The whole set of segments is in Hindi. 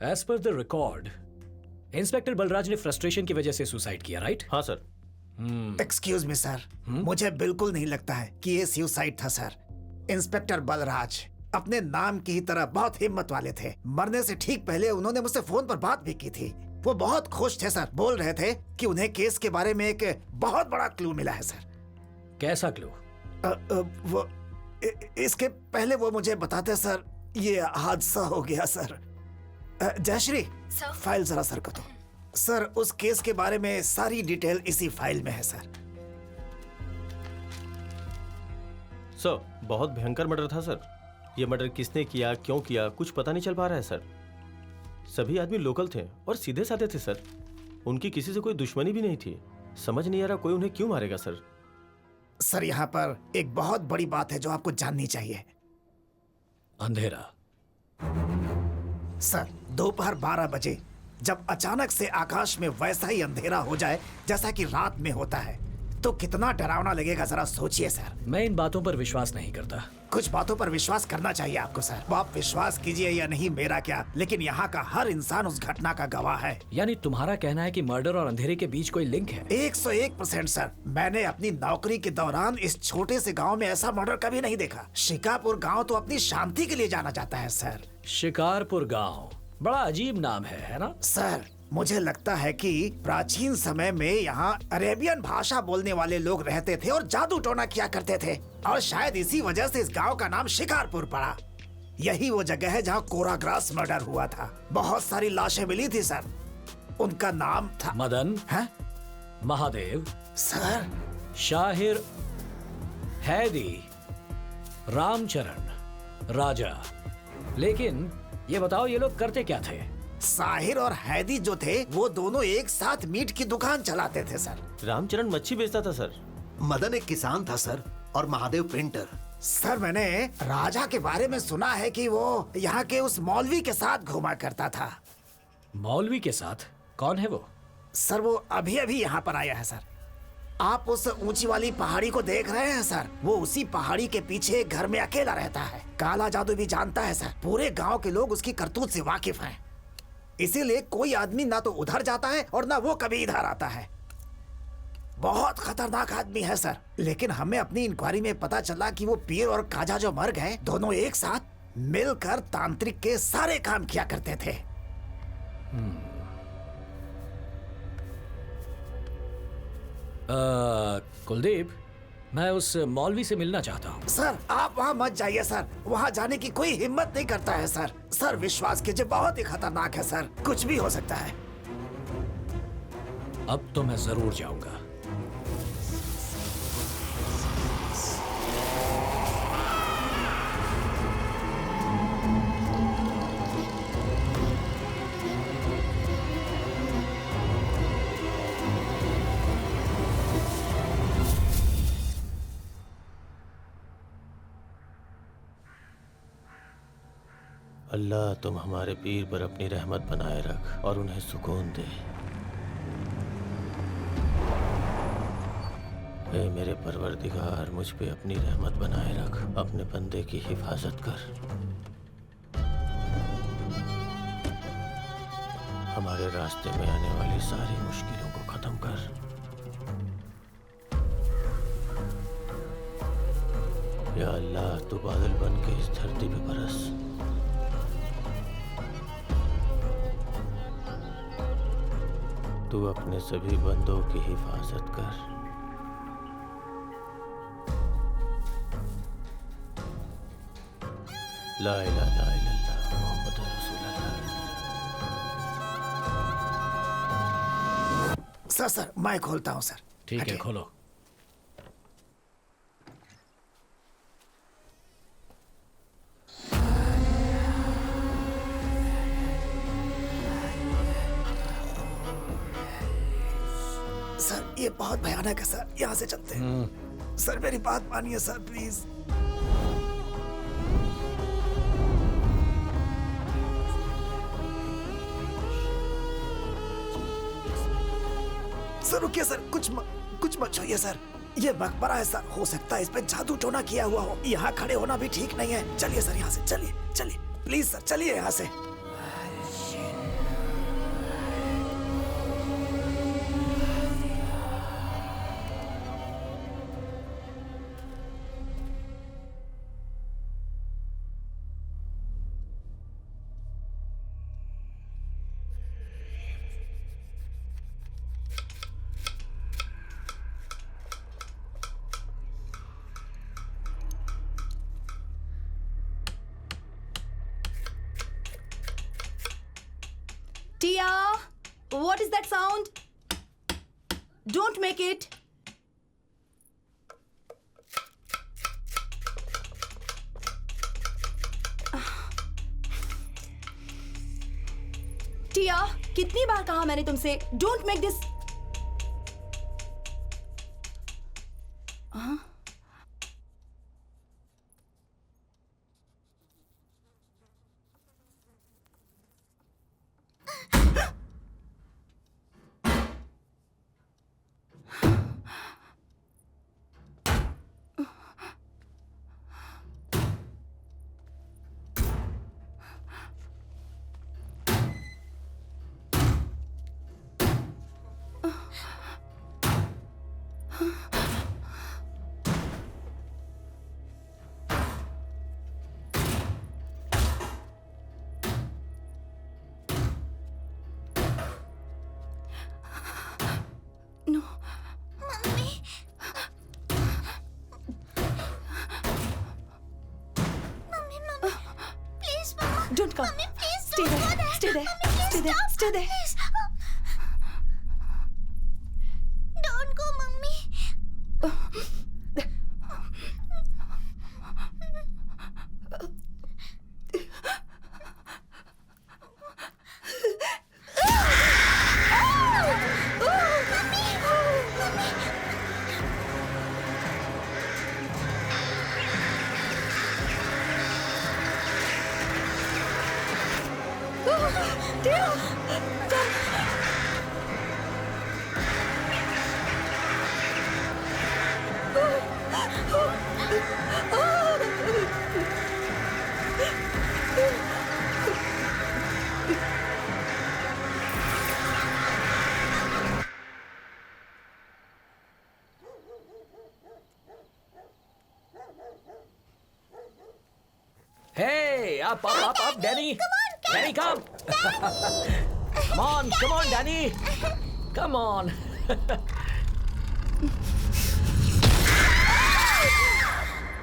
As per the record inspector Balraj ने फ्रस्ट्रेशन की वजह से सुसाइड किया, राइट? हाँ सर। एक्सक्यूज मी सर, मुझे बिल्कुल नहीं लगता है कि ये सुसाइड था सर। इंस्पेक्टर बलराज अपने नाम की ही तरह बहुत हिम्मत वाले थे। मरने से ठीक पहले उन्होंने मुझसे फोन पर बात भी की थी। वो बहुत खुश थे सर, बोल रहे थे कि उन्हें केस के बारे में एक बहुत बड़ा क्लू मिला है सर। कैसा क्लू? वो इसके पहले वो मुझे बताते सर, ये हादसा हो गया सर। जयश्री, फाइल जरा सर को दो। सर, उस केस के बारे में सारी डिटेल इसी फाइल में है सर। सर, बहुत भयंकर मर्डर था सर। ये मर्डर किसने किया, क्यों किया, कुछ पता नहीं चल पा रहा है सर। सभी आदमी लोकल थे और सीधे साधे थे सर। उनकी किसी से कोई दुश्मनी भी नहीं थी। समझ नहीं आ रहा कोई उन्हें क्यों मारेगा सर। सर, यहाँ पर एक बहुत बड़ी बात है जो आपको जाननी चाहिए। अंधेरा। सर, दोपहर 12 बजे जब अचानक से आकाश में वैसा ही अंधेरा हो जाए जैसा कि रात में होता है, तो कितना डरावना लगेगा जरा सोचिए सर। मैं इन बातों पर विश्वास नहीं करता। कुछ बातों पर विश्वास करना चाहिए आपको सर। वो आप विश्वास कीजिए या नहीं, मेरा क्या, लेकिन यहाँ का हर इंसान उस घटना का गवाह है। यानी तुम्हारा कहना है कि मर्डर और अंधेरे के बीच कोई लिंक है? 101% सर। मैंने अपनी नौकरी के दौरान इस छोटे से गांव में ऐसा मर्डर कभी नहीं देखा। शिकारपुर गांव तो अपनी शांति के लिए जाना जाता है सर। शिकारपुर गांव, बड़ा अजीब नाम है ना सर? मुझे लगता है कि प्राचीन समय में यहाँ अरेबियन भाषा बोलने वाले लोग रहते थे और जादू टोना किया करते थे, और शायद इसी वजह से इस गांव का नाम शिकारपुर पड़ा। यही वो जगह है जहाँ कोराग्रास मर्डर हुआ था। बहुत सारी लाशें मिली थी सर। उनका नाम था मदन है? महादेव सर, शाहिर, हैदी, रामचरण, राजा। लेकिन ये बताओ, ये लोग करते क्या थे? साहिर और हैदी जो थे वो दोनों एक साथ मीट की दुकान चलाते थे सर। रामचरण मच्छी बेचता था सर। मदन एक किसान था सर, और महादेव पेंटर। सर, मैंने राजा के बारे में सुना है कि वो यहाँ के उस मौलवी के साथ घूमा करता था। मौलवी के साथ? कौन है वो? सर, वो अभी अभी यहाँ पर आया है सर। आप उस ऊंची वाली पहाड़ी को देख रहे हैं सर? वो उसी पहाड़ी के पीछे एक घर में अकेला रहता है। काला जादू भी जानता है सर। पूरे गांव के लोग उसकी करतूत से वाकिफ हैं। इसीलिए कोई आदमी ना तो उधर जाता है और ना वो कभी इधर आता है। बहुत खतरनाक आदमी है सर। लेकिन हमें अपनी इंक्वायरी में पता चला कि वो पीर और काजा जो मर गए, दोनों एक साथ मिलकर तांत्रिक के सारे काम किया करते थे। कुलदीप, मैं उस मौलवी से मिलना चाहता हूँ। सर, आप वहाँ मत जाइए सर। वहाँ जाने की कोई हिम्मत नहीं करता है सर। सर, विश्वास कीजिए, बहुत ही खतरनाक है सर। कुछ भी हो सकता है। अब तो मैं जरूर जाऊंगा। अल्लाह, तुम हमारे पीर पर अपनी रहमत बनाए रख और उन्हें सुकून दे। ऐ मेरे परवरदिगार, मुझ पे अपनी रहमत बनाए रख, अपने बंदे की हिफाजत कर। हमारे रास्ते में आने वाली सारी मुश्किलों को खत्म कर। या अल्लाह, तू बादल बन के इस धरती पे बरस। तू अपने सभी बंदों की हिफाजत कर। ला इलाहा इल्लल्लाह मुहम्मद रसूलुल्लाह। सर, मैं खोलता हूँ सर। ठीक है, खोलो। सर, ये बहुत भयानक है सर। यहाँ से चलते हैं। सर, मेरी बात मानिए सर, प्लीज। सर, रुकिए सर, कुछ मत छूइए सर। ये मकबरा है सर। हो सकता है इस पे जादू टोना किया हुआ हो। यहाँ खड़े होना भी ठीक नहीं है। चलिए सर, यहाँ से चलिए, प्लीज सर, चलिए यहाँ से। Tia, what is that sound? Don't make it. टिया, कितनी बार कहा मैंने तुमसे don't make this. No mummy mummy mummy please mama don't come. Mummy please Stay there. Stay there. Stay there. Stay there. Don't go mummy Hey, up, Danny. Danny, come. Come on, Danny. Come on.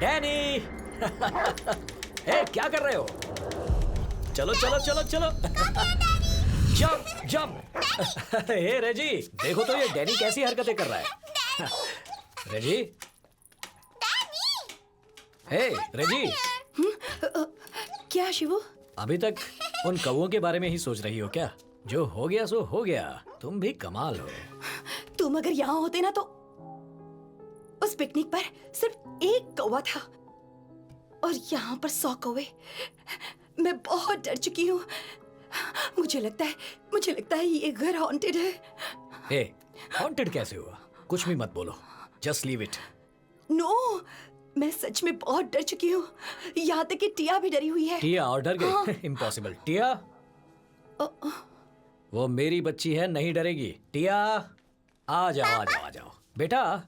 Danny. Hey, क्या कर रहे हो? चलो, चलो, चलो, चलो. जंप. हे रेजी, देखो तो ये डैनी कैसी हरकतें कर रहा है. रेजी. हे रेजी. क्या शिवू? अभी तक उन कौवों के बारे में ही सोच रही हो क्या? जो हो गया सो हो गया. तुम भी कमाल हो. तुम अगर यहाँ होते ना तो उस पिकनिक पर सिर्फ एक कौवा था और यहाँ पर 100 कौवे. मैं बहुत डर चुकी हूँ. मुझे लगता है ये घर हॉन्टेड है. हे, हॉन्टेड कैसे हुआ? कुछ भी मत बोलो. Just leave it. नो, मैं सच में बहुत डर चुकी हूँ. यहाँ तक कि टिया भी डरी हुई है. टिया और डर गई? इम्पॉसिबल. टिया, वो मेरी बच्ची है, नहीं डरेगी. टिया, आ जाओ, आ जाओ, आ जाओ. बेटा,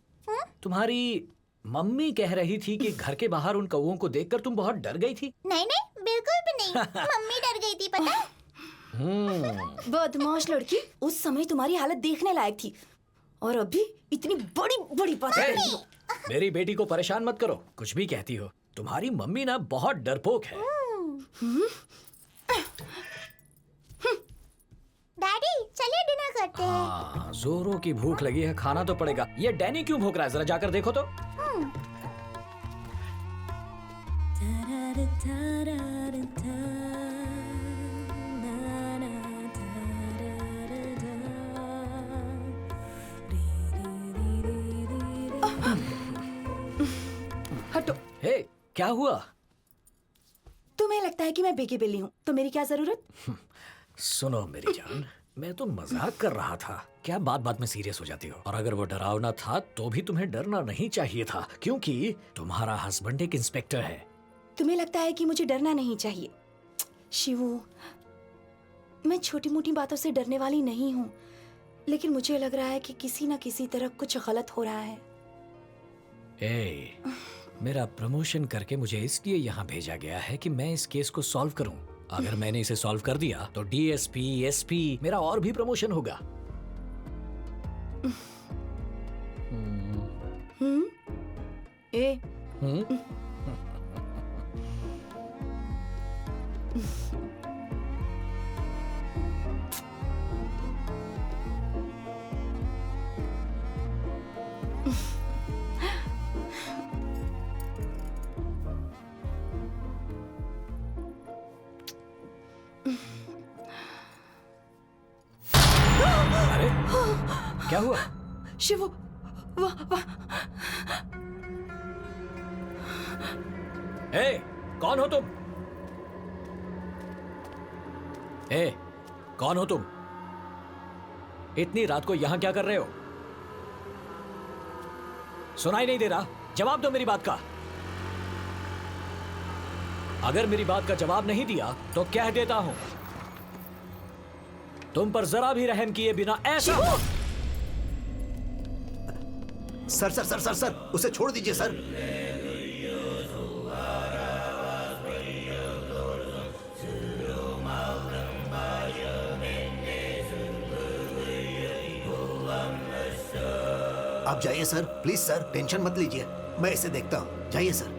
तुम्हारी मम्मी कह रही थी कि घर के बाहर उन कौवों को देखकर तुम बहुत डर गई थी. नहीं नहीं बिल्कुल भी नहीं मम्मी डर गई थी पता है? बदमाश लड़की. उस समय तुम्हारी हालत देखने लायक थी और अभी इतनी बड़ी बड़ी बातें कर रही हो. मेरी बेटी को परेशान मत करो. कुछ भी कहती हो. तुम्हारी मम्मी ना बहुत डरपोक है. डैडी चलिए डिनर करते हैं. हाँ, जोरों की भूख लगी है. खाना तो पड़ेगा. ये डैनी क्यों भूख रहा है? जरा जाकर देखो तो. हटो. हे, क्या हुआ? तुम्हें लगता है कि मैं बेकी बिल्ली हूँ तो मेरी क्या जरूरत? सुनो मेरी जान, मैं तो मजाक कर रहा था. क्या बात बात में सीरियस हो जाती हो? और अगर वो डरावना था तो भी तुम्हें डरना नहीं चाहिए था, क्योंकि तुम्हारा हस्बैंड एक इंस्पेक्टर है. तुम्हें लगता है कि मुझे डरना नहीं चाहिए? शिवू, मैं छोटी मोटी बातों से डरने वाली नहीं हूँ, लेकिन मुझे लग रहा है कि किसी न किसी तरह कुछ गलत हो रहा है. ए, मेरा प्रमोशन करके मुझे इसलिए यहाँ भेजा गया है कि मैं इस केस को सॉल्व करूं. अगर मैंने इसे सॉल्व कर दिया तो डीएसपी, एसपी, मेरा और भी प्रमोशन होगा. ए, क्या हुआ? शिवू, ए, कौन हो तुम? ए, कौन हो तुम? इतनी रात को यहां क्या कर रहे हो? सुनाई नहीं दे रहा? जवाब दो मेरी बात का। अगर मेरी बात का जवाब नहीं दिया तो कह देता हूं, तुम पर जरा भी रहम किए बिना ऐसा। Sir sir sir sir sir उसे छोड़ दीजिए सर। आप जाइए सर, प्लीज सर, टेंशन मत लीजिए, मैं इसे देखता हूं। जाइए सर।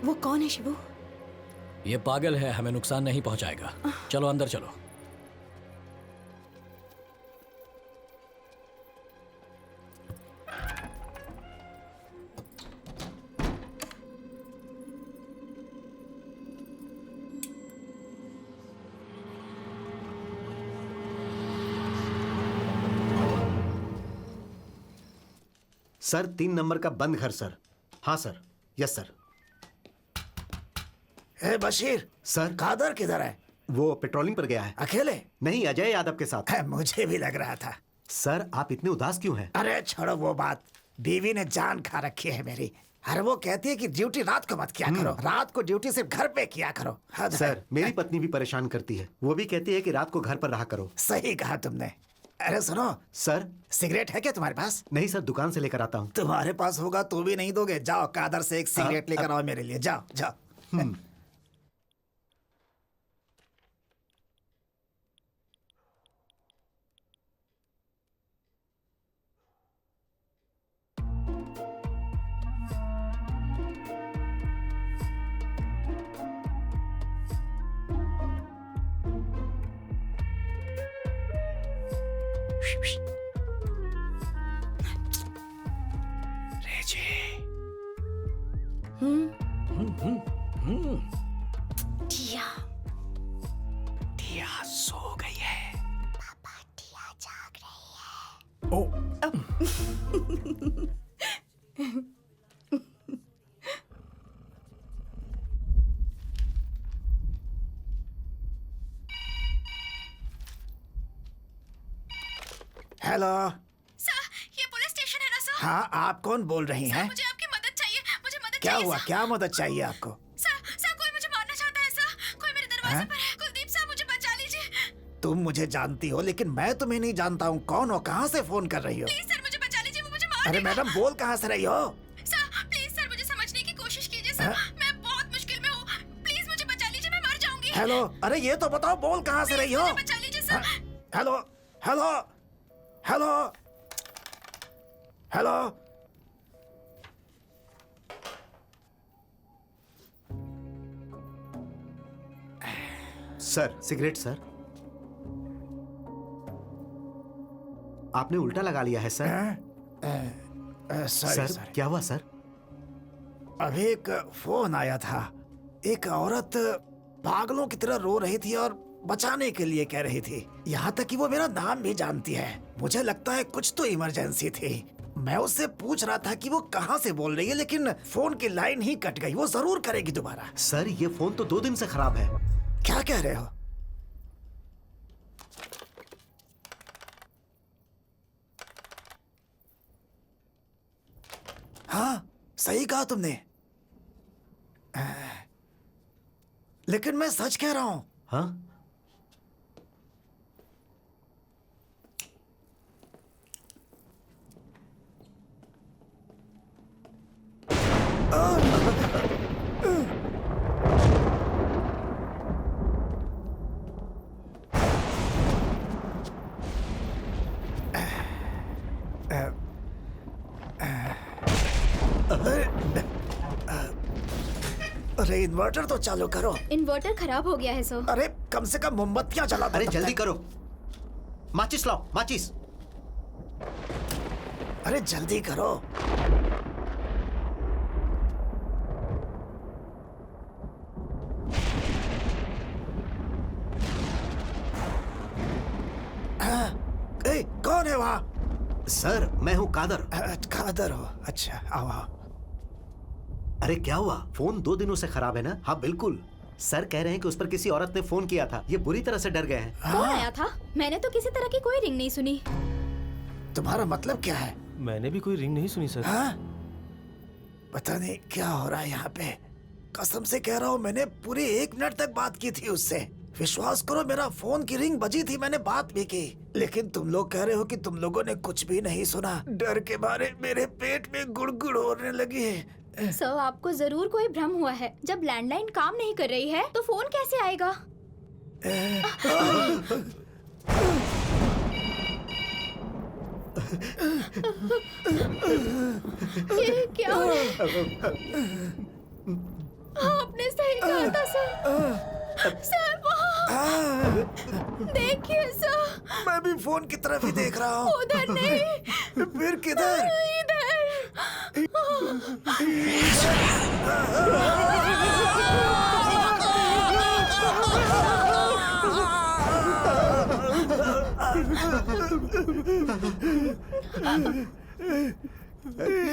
वो कौन है शिवू? ये पागल है, हमें नुकसान नहीं पहुंचाएगा। चलो अंदर चलो। सर 3 नंबर का बंद घर सर। हाँ सर, यस सर। ए बशीर, सर कादर किधर है? वो पेट्रोलिंग पर गया है। अकेले? नहीं, अजय यादव के साथ। मुझे भी लग रहा था। सर आप इतने उदास क्यों हैं? अरे छोड़ो वो बात, बीवी ने जान खा रखी है मेरी। अरे वो कहती है कि ड्यूटी रात को मत किया करो, रात को ड्यूटी सिर्फ घर पे किया करो। हद है। सर मेरी पत्नी भी परेशान करती है, वो भी कहती है कि रात को घर पर रहा करो। सही कहा तुमने। अरे सुनो, सर सिगरेट है क्या तुम्हारे पास? नहीं सर, दुकान से लेकर आता हूँ। तुम्हारे पास होगा तो भी नहीं दोगे? जाओ कादर से एक सिगरेट लेकर आओ मेरे लिए, जाओ जाओ। टिया, टिया सो गई है। टिया जाग रही है। ओ, हेलो। सर ये पुलिस स्टेशन है ना सर? हाँ, आप कौन बोल रही हैं? मुझे आपकी मदद चाहिए, मुझे मदद क्या चाहिए हुआ? सर। क्या मदद चाहिए आपको? सर कोई मुझे मारना चाहता है सर, कोई मेरे दरवाजे पर है। कुलदीप सर मुझे बचा लीजिए। तुम मुझे जानती हो लेकिन मैं तुम्हें नहीं जानता हूँ। कौन हो? कहाँ से फोन कर रही हो? प्लीज सर मुझे बचा लीजिए, वो मुझे मार अरे देगा। मैडम, बोल कहाँ से रही हो? सर प्लीज सर मुझे समझने की कोशिश कीजिए सर, मैं बहुत मुश्किल में हूँ। प्लीज मुझे बचा लीजिए, मैं मर जाऊंगी। हेलो, अरे ये तो बताओ, बोल कहाँ से रही हो? मुझे बचा लीजिए sir. Hello hello hello hello. Sir cigarette sir. आपने उल्टा लगा लिया है सर। सॉरी सर क्या हुआ सर? अभी एक फोन आया था। एक औरत पागलों की तरह रो रही थी और बचाने के लिए कह रही थी। यहाँ तक कि वो मेरा नाम भी जानती है। मुझे लगता है कुछ तो इमरजेंसी थी। मैं उससे पूछ रहा था कि वो कहाँ से बोल रही है, लेकिन फोन की लाइन ही कट गई। वो जरूर करेगी दोबारा। सर ये फोन तो 2 दिन से खराब है। क्या कह रहे हो? हाँ, सही कहा तुमने। लेकिन मैं सच कह रहा हूं। हाँ अरे इन्वर्टर तो चालू करो। इन्वर्टर खराब हो गया है सर। अरे कम से कम मोमबत्तियां जला दो। अरे तब जल्दी तक। करो, माचिस लाओ, माचिस। अरे जल्दी करो। सर मैं हूँ कादर। कादर हो? अच्छा, आओ आओ। अरे क्या हुआ? फोन 2 दिनों से खराब है ना? हाँ बिल्कुल। सर कह रहे हैं कि उस पर किसी औरत ने फोन किया था। ये बुरी तरह से डर गए हैं। कौन आया था? मैंने तो किसी तरह की कोई रिंग नहीं सुनी। तुम्हारा मतलब क्या है? मैंने भी कोई रिंग नहीं सुनी सर। हाँ? पता नहीं क्या हो रहा है यहाँ पे। कसम से कह रहा हूँ, मैंने पूरे 1 मिनट तक बात की थी उससे। विश्वास करो, मेरा फोन की रिंग बजी थी, मैंने बात भी की। लेकिन तुम लोग कह रहे हो कि तुम लोगों ने कुछ भी नहीं सुना। डर के मारे मेरे पेट में गुड़गुड़ होने लगी है। सर, आपको जरूर कोई भ्रम हुआ है। जब लैंडलाइन काम नहीं कर रही है तो फोन कैसे आएगा? ये क्या? आपने सही कहा था सर। सर वहाँ देखिए सर। मैं भी फोन की तरफ ही देख रहा हूँ। उधर नहीं, फिर किधर? इधर।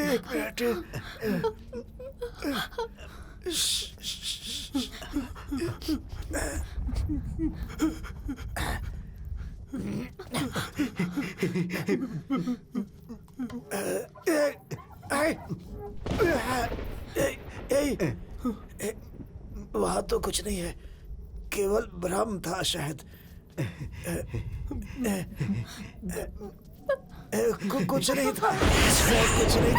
एक मिनट। वहाँ तो कुछ नहीं है, केवल भ्रम था शायद। कुछ नहीं था, कुछ नहीं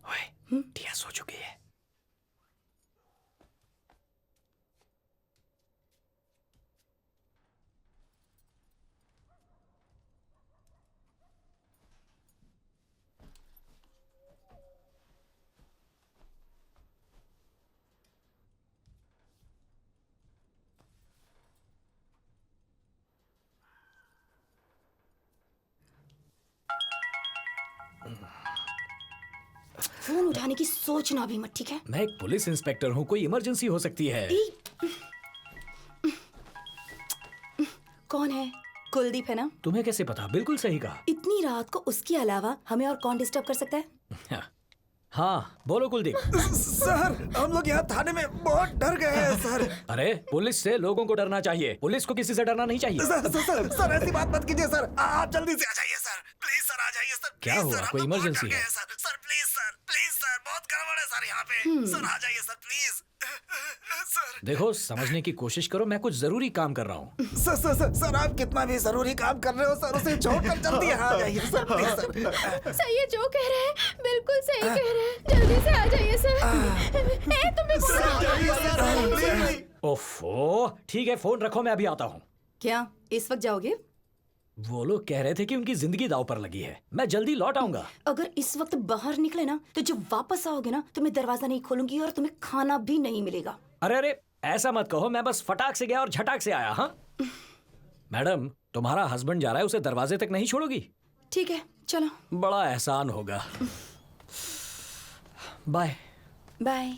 ओए, टिया सो चुकी है। फोन उठाने की सोचना भी मत, ठीक है? मैं एक पुलिस इंस्पेक्टर हूँ, कोई इमरजेंसी हो सकती है। कौन है? कुलदीप है ना? तुम्हें कैसे पता? बिल्कुल सही कहा। इतनी रात को उसके अलावा हमें और कौन डिस्टर्ब कर सकता है? हाँ बोलो कुलदीप। सर, हम लोग यहाँ थाने में बहुत डर गए हैं सर। अरे पुलिस से लोगों को डरना चाहिए, पुलिस को किसी से डरना नहीं चाहिए। सर ऐसी बात मत कीजिए सर। आप जल्दी से आ जाइए सर, प्लीज सर, आ जाइए सर। क्या हुआ? कोई इमरजेंसी है? सर प्लीज सर, बहुत गड़बड़ है सर यहाँ पे। सर आ जाइए सर, प्लीज सर। देखो, समझने की कोशिश करो, मैं कुछ जरूरी काम कर रहा हूँ। सर आप कितना भी जरूरी काम कर रहे हो सर, उसे छोड़कर जल्दी यहाँ आ जाइए सर, प्लीज सर। सर ये जो कह रहे हैं बिल्कुल सही कह रहे हैं। जल्दी से आ जाइए सर। ओफो, ठीक है, फोन रखो, मैं अभी आता हूँ। क्या इस वक्त जाओगे? वो लोग कह रहे थे कि उनकी जिंदगी दांव पर लगी है, मैं जल्दी लौट आऊंगा। अगर इस वक्त बाहर निकले ना तो जब वापस आओगे ना तो मैं दरवाजा नहीं खोलूंगी और तुम्हें खाना भी नहीं मिलेगा। अरे ऐसा मत कहो, मैं बस फटाक से गया और झटाक से आया। हाँ मैडम, तुम्हारा हस्बैंड जा रहा है, उसे दरवाजे तक नहीं छोड़ोगी? ठीक है, चलो। बड़ा एहसान होगा। Bye bye.